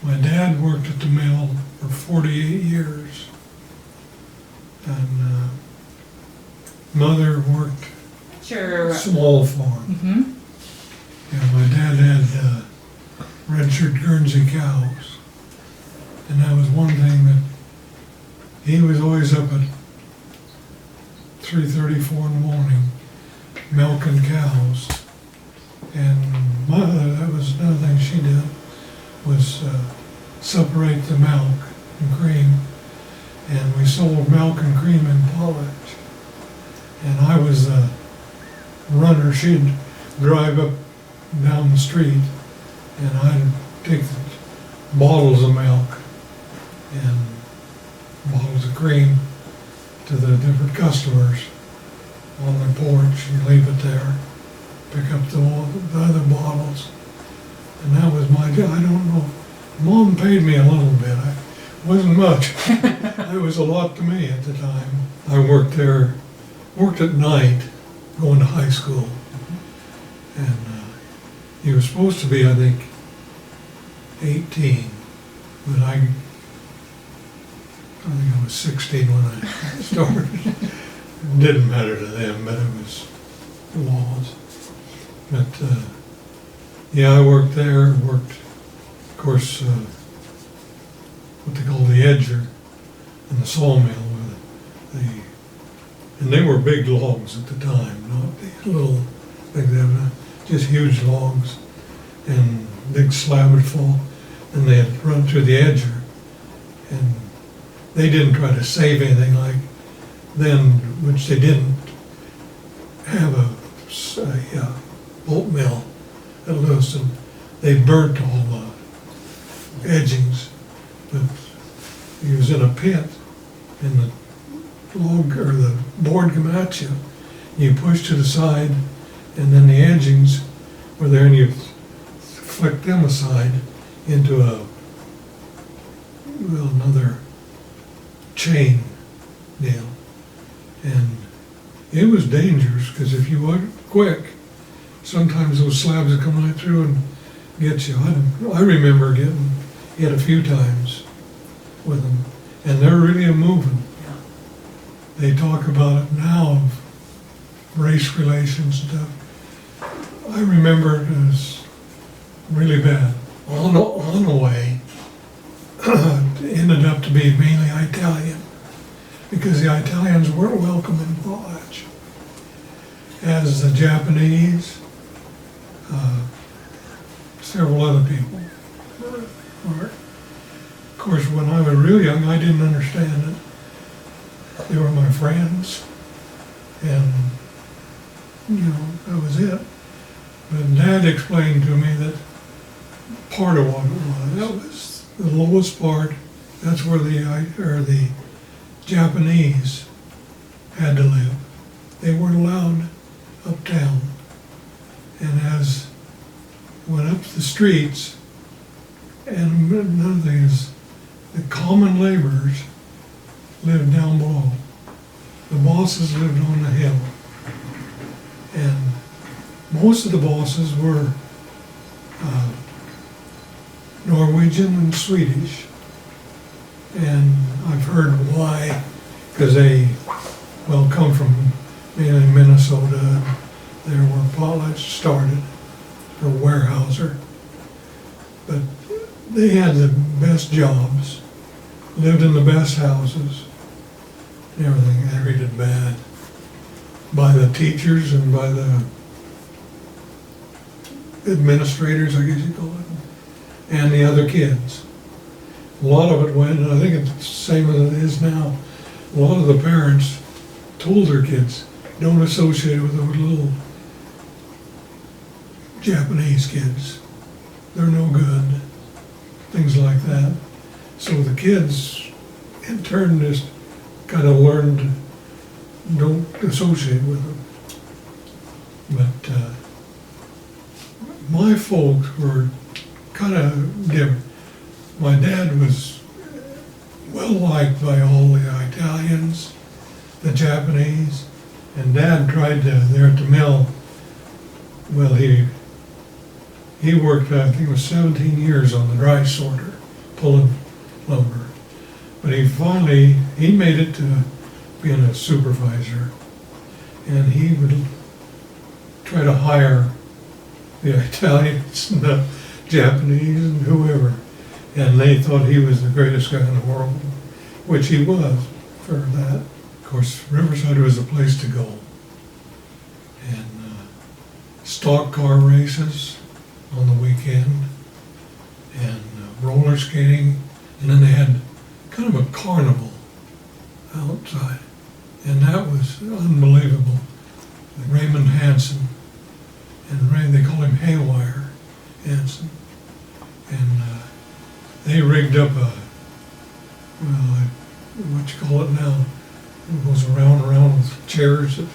My dad worked at the mill for 48 years. And mother worked Sure. small farm. Mm-hmm. Yeah, my dad had registered Guernsey cows. And that was one thing that he was always up at 3:34 in the morning milking cows. And mother, that was another thing she did, was separate the milk and cream. And we sold milk and cream in Potlatch. And I was the runner. She'd drive up down the street and I'd take the bottles of milk and bottles of cream to the different customers on their porch and leave it there, pick up the other bottles. And that was my job. I don't know. Mom paid me a little bit. It wasn't much. It was a lot to me at the time. I worked there, worked at night, going to high school. And he was supposed to be, I think, 18, but I think I was 16 when I started. It didn't matter to them, but it was the laws. But yeah, I worked there, worked, of course, what they call the edger and the sawmill. And they were big logs at the time, not these little things, they were just huge logs. And big slab would fall, and they'd run through the edger. And they didn't try to save anything like then, which they didn't have a pulp mill at Lewiston. They burnt all the edgings, but he was in a pit, and the log or the board come at you. You push to the side, and then the edgings were there, and you flick them aside into another chain deal. And it was dangerous, because if you weren't quick, sometimes those slabs would come right through and get you. I remember getting hit a few times with them, and they're really moving. They talk about it now, of race relations and stuff. I remember it was really bad. On the way, it ended up to be mainly Italian, because the Italians weren't welcome in Potlatch, as the Japanese, several other people were. Of course, when I was real young, I didn't understand it. They were my friends, and that was it. But Dad explained to me that part of what it was, that was the lowest part. That's where the Japanese had to live. They weren't allowed uptown. And as went up the streets, and another thing is, the common laborers lived down below. The bosses lived on the hill. And most of the bosses were Norwegian and Swedish. And I've heard why, because they, come from mainly Minnesota. There where Potlatch started, or Weyerhaeuser. But they had the best jobs, lived in the best houses, and everything. They treated bad by the teachers and by the administrators, I guess you call it, and the other kids. A lot of it went, and I think it's the same as it is now, a lot of the parents told their kids, don't associate with those little Japanese kids. They're no good. Things like that. So the kids, in turn, just kind of learned, don't associate with them. But my folks were kind of different. My dad was well liked by all the Italians, the Japanese, and Dad tried to, there at the mill, he worked, I think it was 17 years on the dry sorter, pulling lumber. But he made it to being a supervisor, and he would try to hire the Italians and the Japanese and whoever, and they thought he was the greatest guy in the world, which he was for that. Of course, Riverside was the place to go. And stock car races on the weekend, and roller skating, and then they had kind of a carnival outside, and that was unbelievable. Raymond Hansen, and they call him Haywire Hansen, and they rigged up what you call it now, it goes around and around with chairs that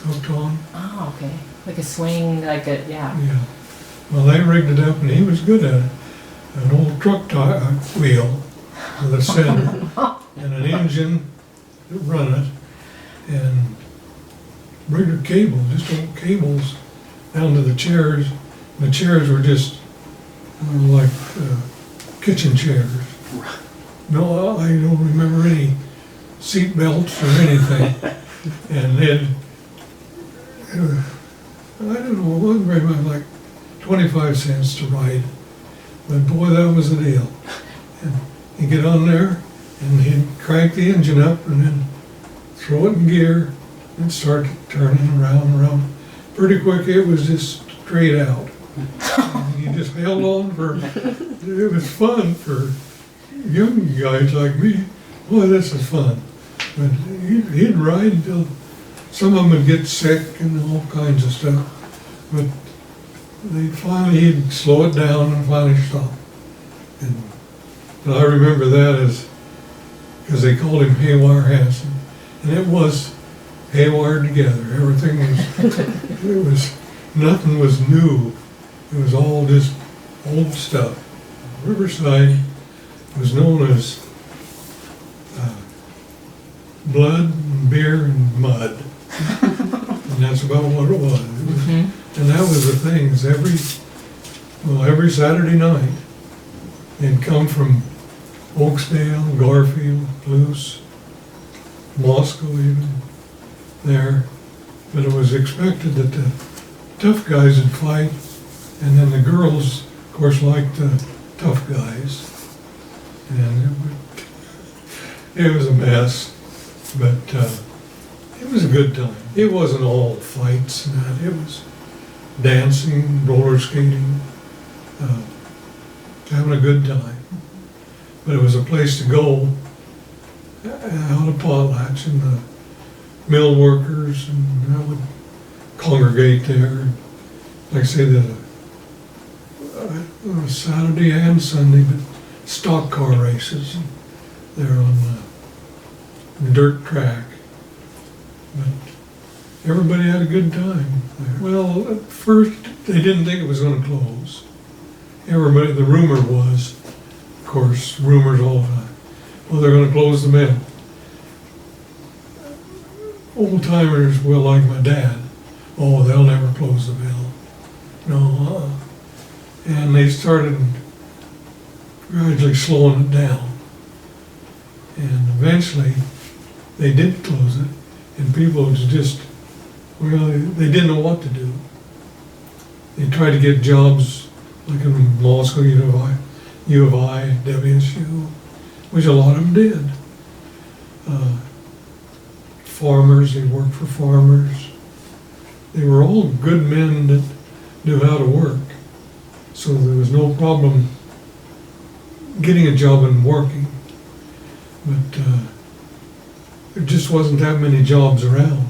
hooked on. Oh, okay. Like a swing, like a, yeah. Yeah. Well, they rigged it up, and he was good at it. An old truck wheel with a center and an engine that run it, and rigged cables, just old cables down to the chairs. The chairs were just like kitchen chairs. No, I don't remember any seat belts or anything. And then, I don't know, it wasn't very much, like 25 cents to ride. But boy, that was the deal. And you get on there, and he'd crank the engine up, and then throw it in gear, and start turning around and around. Pretty quick, it was just straight out. And you just held on it was fun for young guys like me. Boy, this is fun. But he'd ride until some of them would get sick and all kinds of stuff. But he'd slow it down and finally stop. And I remember that because they called him Haywire Hansen. And it was haywired together. Everything was, nothing was new. It was all just old stuff. Riverside was known as blood and beer and mud. And that's about what it was. And that was the things every Saturday night. They'd come from Oaksdale, Garfield, Luce, Moscow even, there. But it was expected that the tough guys would fight, and then the girls, of course, liked the tough guys. And it was a mess, but it was a good time. It wasn't all fights and that. It was dancing, roller skating, having a good time. But it was a place to go out of Potlatch, and the mill workers and I would congregate there. Like I say, the Saturday and Sunday, but stock car races there on the dirt track. But everybody had a good time there. Well, at first they didn't think it was going to close. Everybody, the rumor was, of course, rumors all the time, well, they're going to close the mill. Old timers will, like my dad, oh, they'll never close the mill. No, and they started gradually slowing it down. And eventually, they did close it, and people just, well, they didn't know what to do. They tried to get jobs, like in law school, U of I, WSU, which a lot of them did. Farmers, they worked for farmers. They were all good men that knew how to work. So there was no problem getting a job and working. But there just wasn't that many jobs around.